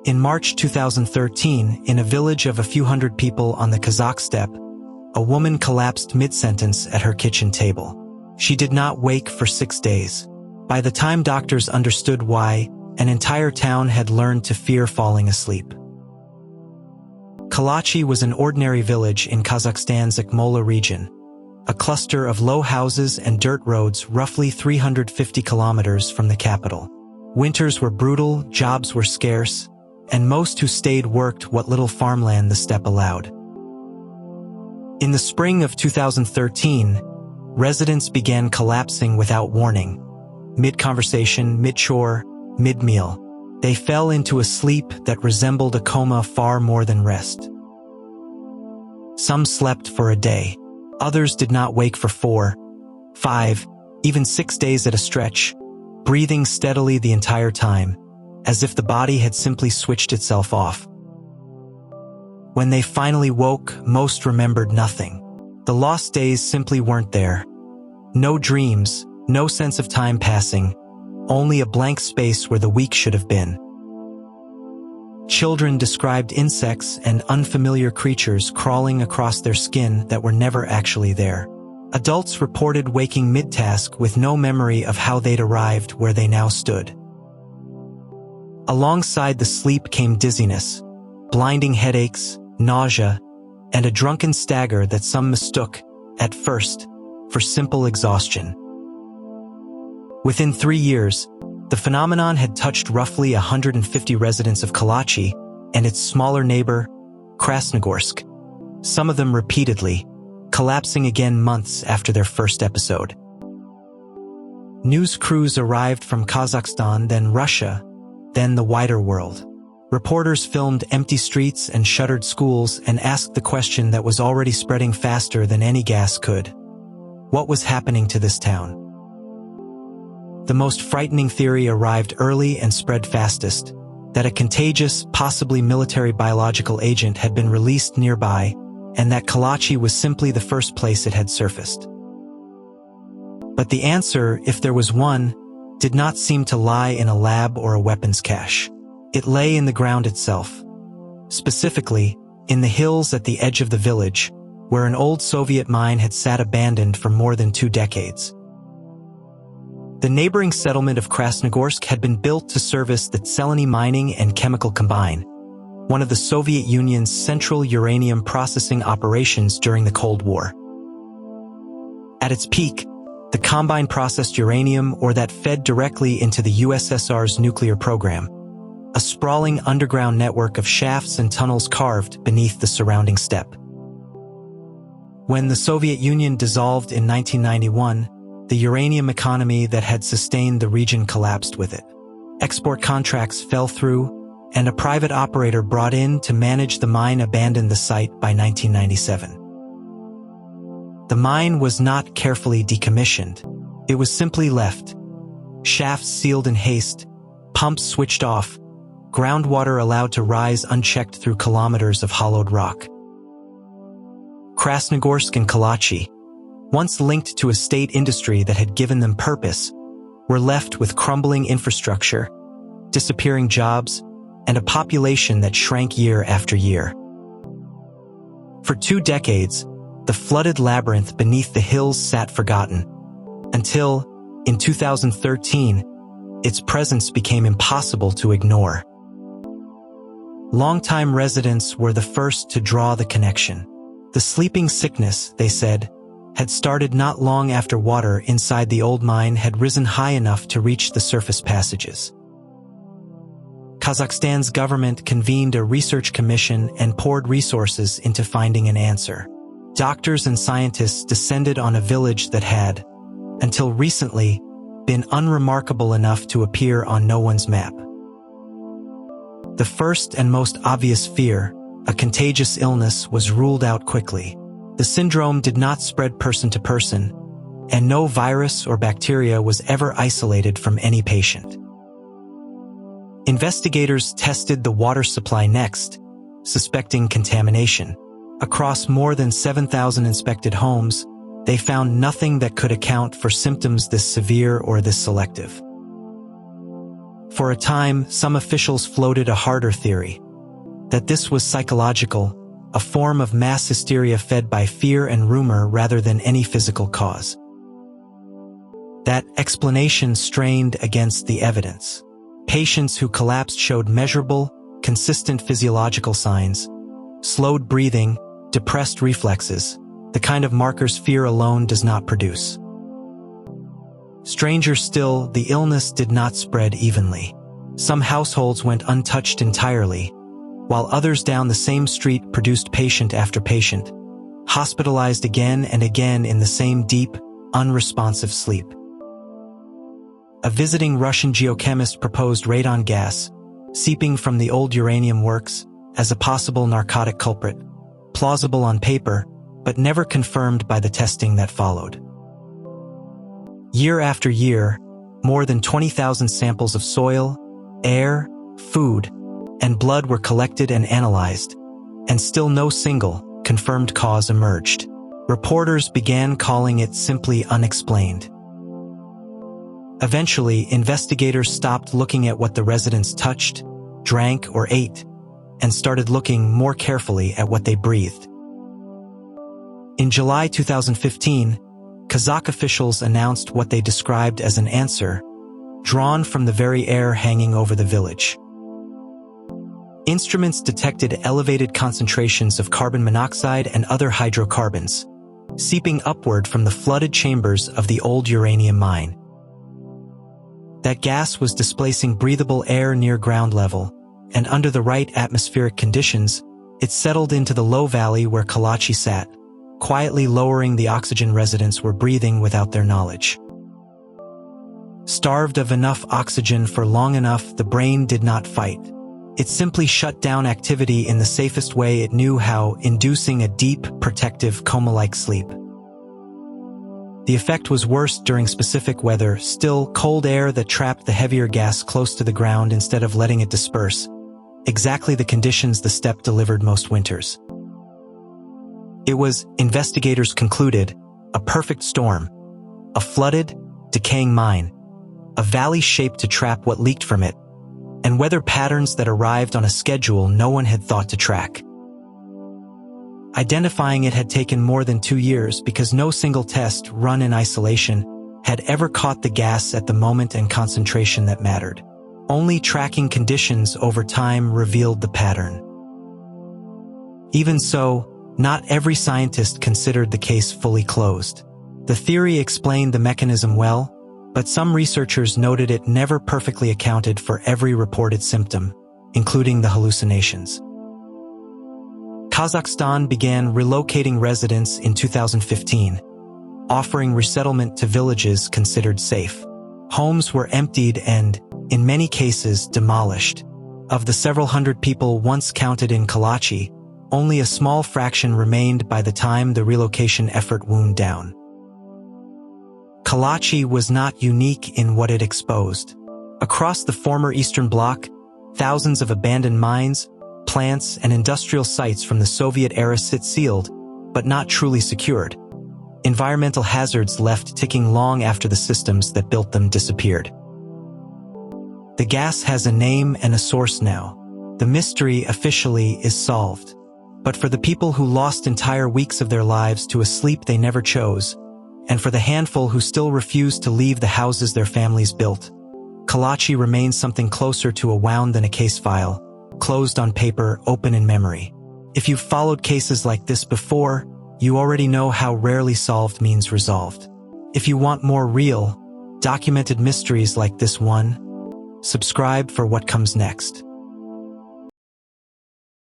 In March 2013, in a village of a few hundred people on the Kazakh steppe, a woman collapsed mid-sentence at her kitchen table. She did not wake for 6 days. By the time doctors understood why, an entire town had learned to fear falling asleep. Kalachi was an ordinary village in Kazakhstan's Akmola region, a cluster of low houses and dirt roads roughly 350 kilometers from the capital. Winters were brutal, jobs were scarce, and most who stayed worked what little farmland the steppe allowed. In the spring of 2013, residents began collapsing without warning. Mid-conversation, mid-chore, mid-meal. They fell into a sleep that resembled a coma far more than rest. Some slept for a day. Others did not wake for 4, 5, even 6 days at a stretch, breathing steadily the entire time, as if the body had simply switched itself off. When they finally woke, most remembered nothing. The lost days simply weren't there. No dreams, no sense of time passing, only a blank space where the week should have been. Children described insects and unfamiliar creatures crawling across their skin that were never actually there. Adults reported waking mid-task with no memory of how they'd arrived where they now stood. Alongside the sleep came dizziness, blinding headaches, nausea, and a drunken stagger that some mistook, at first, for simple exhaustion. Within 3 years, the phenomenon had touched roughly 150 residents of Kalachi and its smaller neighbor, Krasnogorsk, some of them repeatedly, collapsing again months after their first episode. News crews arrived from Kazakhstan, then Russia, then the wider world. Reporters filmed empty streets and shuttered schools and asked the question that was already spreading faster than any gas could. What was happening to this town? The most frightening theory arrived early and spread fastest, that a contagious, possibly military biological agent had been released nearby, and that Kalachi was simply the first place it had surfaced. But the answer, if there was one, did not seem to lie in a lab or a weapons cache. It lay in the ground itself. Specifically, in the hills at the edge of the village, where an old Soviet mine had sat abandoned for more than 2 decades. The neighboring settlement of Krasnogorsk had been built to service the Tseleny mining and chemical combine, one of the Soviet Union's central uranium processing operations during the Cold War. At its peak, the combine processed uranium ore that fed directly into the USSR's nuclear program, a sprawling underground network of shafts and tunnels carved beneath the surrounding steppe. When the Soviet Union dissolved in 1991, the uranium economy that had sustained the region collapsed with it. Export contracts fell through, and a private operator brought in to manage the mine abandoned the site by 1997. The mine was not carefully decommissioned. It was simply left. Shafts sealed in haste, pumps switched off, groundwater allowed to rise unchecked through kilometers of hollowed rock. Krasnogorsk and Kalachi, once linked to a state industry that had given them purpose, were left with crumbling infrastructure, disappearing jobs, and a population that shrank year after year. For 2 decades, the flooded labyrinth beneath the hills sat forgotten, until, in 2013, its presence became impossible to ignore. Longtime residents were the first to draw the connection. The sleeping sickness, they said, had started not long after water inside the old mine had risen high enough to reach the surface passages. Kazakhstan's government convened a research commission and poured resources into finding an answer. Doctors and scientists descended on a village that had, until recently, been unremarkable enough to appear on no one's map. The first and most obvious fear, a contagious illness, was ruled out quickly. The syndrome did not spread person to person, and no virus or bacteria was ever isolated from any patient. Investigators tested the water supply next, suspecting contamination. Across more than 7,000 inspected homes, they found nothing that could account for symptoms this severe or this selective. For a time, some officials floated a harder theory, that this was psychological, a form of mass hysteria fed by fear and rumor rather than any physical cause. That explanation strained against the evidence. Patients who collapsed showed measurable, consistent physiological signs, slowed breathing, depressed reflexes, the kind of markers fear alone does not produce. Stranger still, the illness did not spread evenly. Some households went untouched entirely, while others down the same street produced patient after patient, hospitalized again and again in the same deep, unresponsive sleep. A visiting Russian geochemist proposed radon gas, seeping from the old uranium works, as a possible narcotic culprit, plausible on paper, but never confirmed by the testing that followed. Year after year, more than 20,000 samples of soil, air, food, and blood were collected and analyzed, and still no single, confirmed cause emerged. Reporters began calling it simply unexplained. Eventually, investigators stopped looking at what the residents touched, drank, or ate, and started looking more carefully at what they breathed. In July 2015, Kazakh officials announced what they described as an answer, drawn from the very air hanging over the village. Instruments detected elevated concentrations of carbon monoxide and other hydrocarbons, seeping upward from the flooded chambers of the old uranium mine. That gas was displacing breathable air near ground level, and under the right atmospheric conditions, it settled into the low valley where Kalachi sat, quietly lowering the oxygen residents were breathing without their knowledge. Starved of enough oxygen for long enough, the brain did not fight. It simply shut down activity in the safest way it knew how, inducing a deep, protective coma-like sleep. The effect was worst during specific weather, still, cold air that trapped the heavier gas close to the ground instead of letting it disperse, exactly the conditions the steppe delivered most winters. It was, investigators concluded, a perfect storm, a flooded, decaying mine, a valley shaped to trap what leaked from it, and weather patterns that arrived on a schedule no one had thought to track. Identifying it had taken more than 2 years because no single test, run in isolation, had ever caught the gas at the moment and concentration that mattered. Only tracking conditions over time revealed the pattern. Even so, not every scientist considered the case fully closed. The theory explained the mechanism well, but some researchers noted it never perfectly accounted for every reported symptom, including the hallucinations. Kazakhstan began relocating residents in 2015, offering resettlement to villages considered safe. Homes were emptied and, in many cases, demolished. Of the several hundred people once counted in Kalachi, only a small fraction remained by the time the relocation effort wound down. Kalachi was not unique in what it exposed. Across the former Eastern Bloc, thousands of abandoned mines, plants, and industrial sites from the Soviet era sit sealed, but not truly secured. Environmental hazards left ticking long after the systems that built them disappeared. The gas has a name and a source now. The mystery officially is solved. But for the people who lost entire weeks of their lives to a sleep they never chose, and for the handful who still refuse to leave the houses their families built, Kalachi remains something closer to a wound than a case file, closed on paper, open in memory. If you've followed cases like this before, you already know how rarely solved means resolved. If you want more real, documented mysteries like this one, subscribe for what comes next.